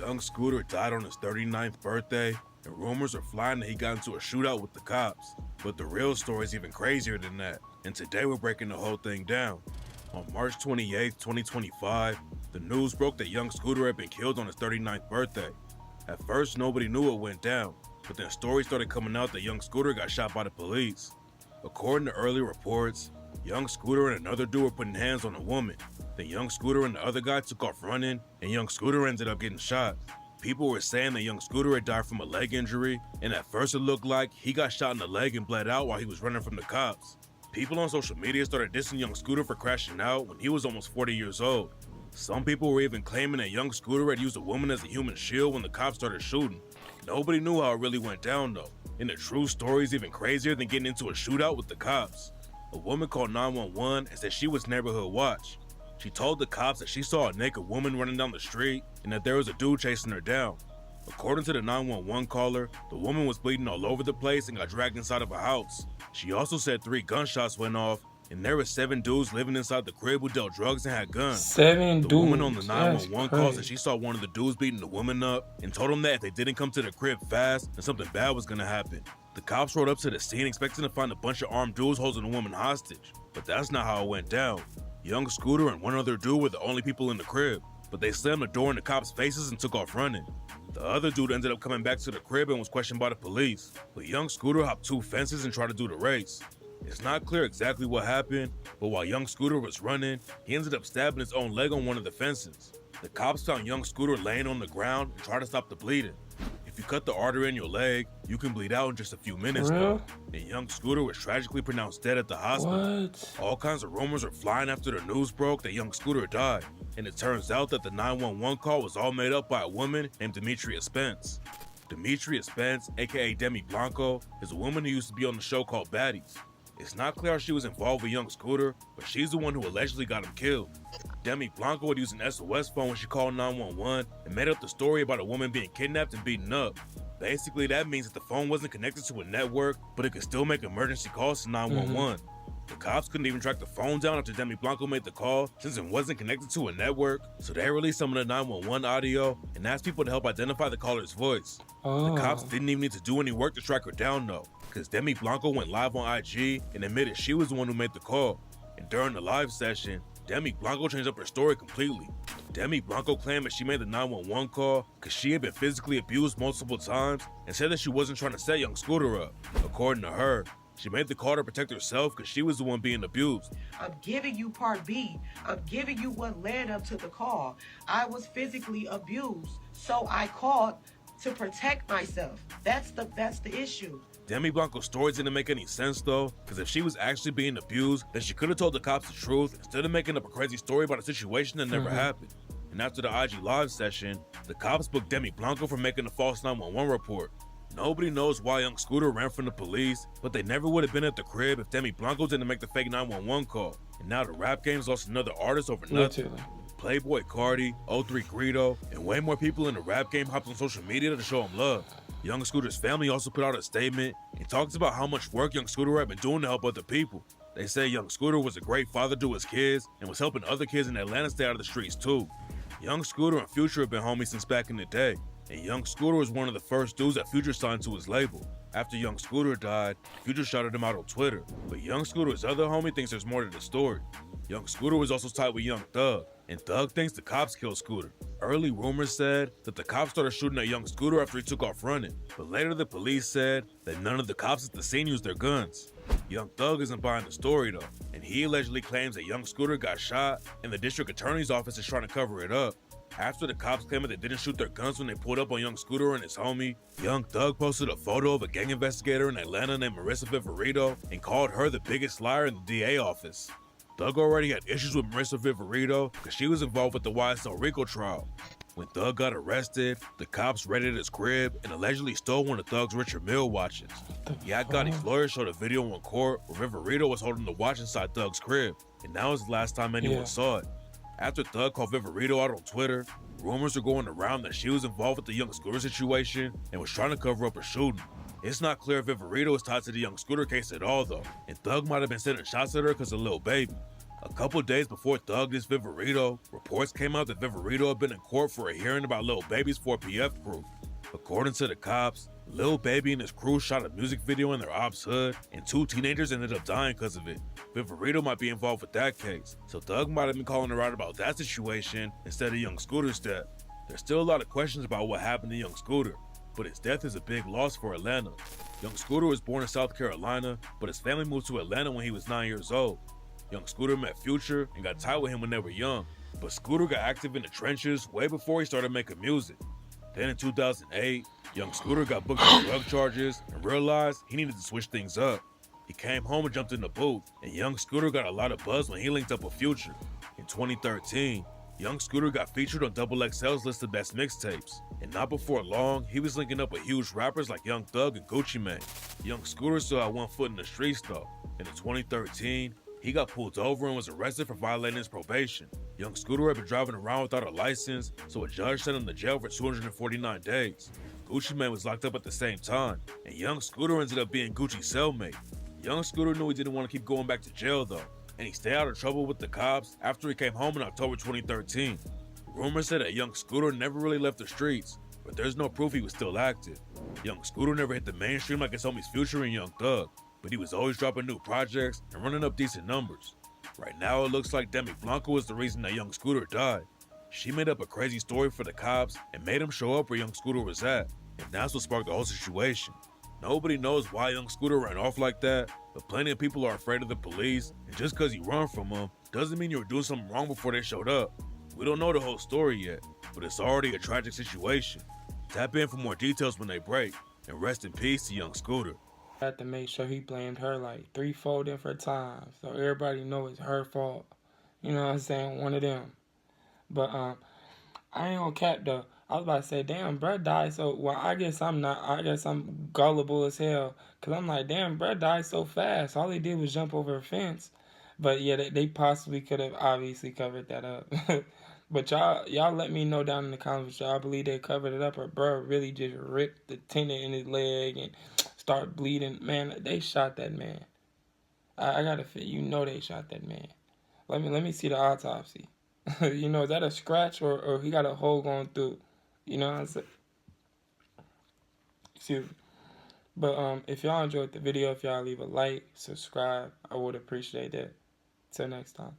Young Scooter died on his 39th birthday, and rumors are flying that he got into a shootout with the cops. But the real story is even crazier than that, and today we're breaking the whole thing down. On March 28, 2025, the news broke that Young Scooter had been killed on his 39th birthday. At first, nobody knew what went down, but then stories started coming out that Young Scooter got shot by the police. According to early reports, Young Scooter and another dude were putting hands on a woman. Then Young Scooter and the other guy took off running, and Young Scooter ended up getting shot. People were saying that Young Scooter had died from a leg injury, and at first it looked like he got shot in the leg and bled out while he was running from the cops. People on social media started dissing Young Scooter for crashing out when he was almost 40 years old. Some people were even claiming that Young Scooter had used a woman as a human shield when the cops started shooting. Nobody knew how it really went down though, and the true story is even crazier than getting into a shootout with the cops. A woman called 911 and said she was neighborhood watch. She told the cops that she saw a naked woman running down the street and that there was a dude chasing her down. According to the 911 caller, the woman was bleeding all over the place and got dragged inside of a house. She also said 3 gunshots went off, and there were 7 dudes living inside the crib who dealt drugs and had guns. 7 dudes. The woman on the 911 That's call crazy. said she saw one of the dudes beating the woman up and told them that if they didn't come to the crib fast, then something bad was gonna happen. The cops rode up to the scene expecting to find a bunch of armed dudes holding the woman hostage, but that's not how it went down. Young Scooter and one other dude were the only people in the crib, but they slammed the door in the cops' faces and took off running. The other dude ended up coming back to the crib and was questioned by the police, but Young Scooter hopped 2 fences and tried to do the race. It's not clear exactly what happened, but while Young Scooter was running, he ended up stabbing his own leg on one of the fences. The cops found Young Scooter laying on the ground and tried to stop the bleeding. If you cut the artery in your leg, you can bleed out in just a few minutes though. And Young Scooter was tragically pronounced dead at the hospital. What? All kinds of rumors were flying after the news broke that Young Scooter died, and it turns out that the 911 call was all made up by a woman named Demetria Spence. Demetria Spence, aka Demi Blanco, is a woman who used to be on the show called Baddies. It's not clear how she was involved with Young Scooter, but she's the one who allegedly got him killed. Demi Blanco would use an SOS phone when she called 911 and made up the story about a woman being kidnapped and beaten up. Basically, that means that the phone wasn't connected to a network, but it could still make emergency calls to 911. The cops couldn't even track the phone down after Demi Blanco made the call since it wasn't connected to a network, so they released some of the 911 audio and asked people to help identify the caller's voice. Oh. The cops didn't even need to do any work to track her down though, because Demi Blanco went live on IG and admitted she was the one who made the call. And during the live session, Demi Blanco changed up her story completely. Demi Blanco claimed that she made the 911 call because she had been physically abused multiple times and said that she wasn't trying to set Young Scooter up. According to her, she made the call to protect herself because she was the one being abused. I'm giving you part B. I'm giving you what led up to the call. I was physically abused, so I called to protect myself. That's the issue. Demi Blanco's story didn't make any sense though, because if she was actually being abused, then she could have told the cops the truth instead of making up a crazy story about a situation that never happened. And after the IG live session, the cops booked Demi Blanco for making a false 911 report. Nobody knows why Young Scooter ran from the police, but they never would have been at the crib if Demi Blanco didn't make the fake 911 call. And now the rap game's lost another artist over nothing. Literally. Playboy Cardi, O3 Greedo, and way more people in the rap game hopped on social media to show him love. Young Scooter's family also put out a statement and talks about how much work Young Scooter had been doing to help other people. They say Young Scooter was a great father to his kids and was helping other kids in Atlanta stay out of the streets too. Young Scooter and Future have been homies since back in the day, and Young Scooter was one of the first dudes that Future signed to his label. After Young Scooter died, Future shouted him out on Twitter, but Young Scooter's other homie thinks there's more to the story. Young Scooter was also tied with Young Thug, and Thug thinks the cops killed Scooter. Early rumors said that the cops started shooting at Young Scooter after he took off running, but later the police said that none of the cops at the scene used their guns. Young Thug isn't buying the story though, and he allegedly claims that Young Scooter got shot and the district attorney's office is trying to cover it up. After the cops claimed that they didn't shoot their guns when they pulled up on Young Scooter and his homie, Young Thug posted a photo of a gang investigator in Atlanta named Marissa Viverito and called her the biggest liar in the DA office. Thug already had issues with Marissa Viverito because she was involved with the YSL Rico trial. When Thug got arrested, the cops raided his crib and allegedly stole one of Thug's Richard Mille watches. Yak Gotti's lawyer showed a video in court where Viverito was holding the watch inside Thug's crib, and that was the last time anyone saw it. After Thug called Viverito out on Twitter, rumors are going around that she was involved with the Young Scooter situation and was trying to cover up a shooting. It's not clear if Viverito is tied to the Young Scooter case at all though, and Thug might have been sending shots at her because of Lil Baby. A couple days before Thug dissed Viverito, reports came out that Viverito had been in court for a hearing about Lil Baby's 4PF crew. According to the cops, Lil Baby and his crew shot a music video in their ops hood, and 2 teenagers ended up dying because of it. Viverito might be involved with that case, so Thug might have been calling her out about that situation instead of Young Scooter's death. There's still a lot of questions about what happened to Young Scooter, but his death is a big loss for Atlanta. Young Scooter was born in South Carolina, but his family moved to Atlanta when he was 9 years old. Young Scooter met Future and got tied with him when they were young, but Scooter got active in the trenches way before he started making music. Then in 2008, Young Scooter got booked on drug charges and realized he needed to switch things up. He came home and jumped in the booth, and Young Scooter got a lot of buzz when he linked up with Future. In 2013, Young Scooter got featured on XXL's list of best mixtapes, and not before long, he was linking up with huge rappers like Young Thug and Gucci Mane. Young Scooter still had one foot in the streets though, and in 2013, he got pulled over and was arrested for violating his probation. Young Scooter had been driving around without a license, so a judge sent him to jail for 249 days. Gucci Mane was locked up at the same time, and Young Scooter ended up being Gucci's cellmate. Young Scooter knew he didn't want to keep going back to jail though, and he stayed out of trouble with the cops after he came home in October 2013. Rumors said that Young Scooter never really left the streets, but there's no proof he was still active. Young Scooter never hit the mainstream like his homies Future and Young Thug, but he was always dropping new projects and running up decent numbers. Right now it looks like Demi Blanco was the reason that Young Scooter died. She made up a crazy story for the cops and made him show up where Young Scooter was at, and that's what sparked the whole situation. Nobody knows why Young Scooter ran off like that, but plenty of people are afraid of the police, and just cause you run from them doesn't mean you were doing something wrong before they showed up. We don't know the whole story yet, but it's already a tragic situation. Tap in for more details when they break, and rest in peace to Young Scooter. Had to make sure he blamed her like 3-4 different times, so everybody know it's her fault. You know what I'm saying? One of them. But I ain't gonna cap though. I was about to say, damn, bruh died so well. I guess I'm not. I guess I'm gullible as hell, cause I'm like, damn, bruh died so fast. All he did was jump over a fence. But yeah, they possibly could have obviously covered that up. But y'all let me know down in the comments. Y'all believe they covered it up, or bruh really just ripped the tendon in his leg and start bleeding? Man, they shot that man. I gotta feel. You know they shot that man. Let me see the autopsy. You know, is that a scratch or he got a hole going through? You know what I'm saying? Excuse me. But if y'all enjoyed the video, if y'all leave a like, subscribe, I would appreciate that. Till next time.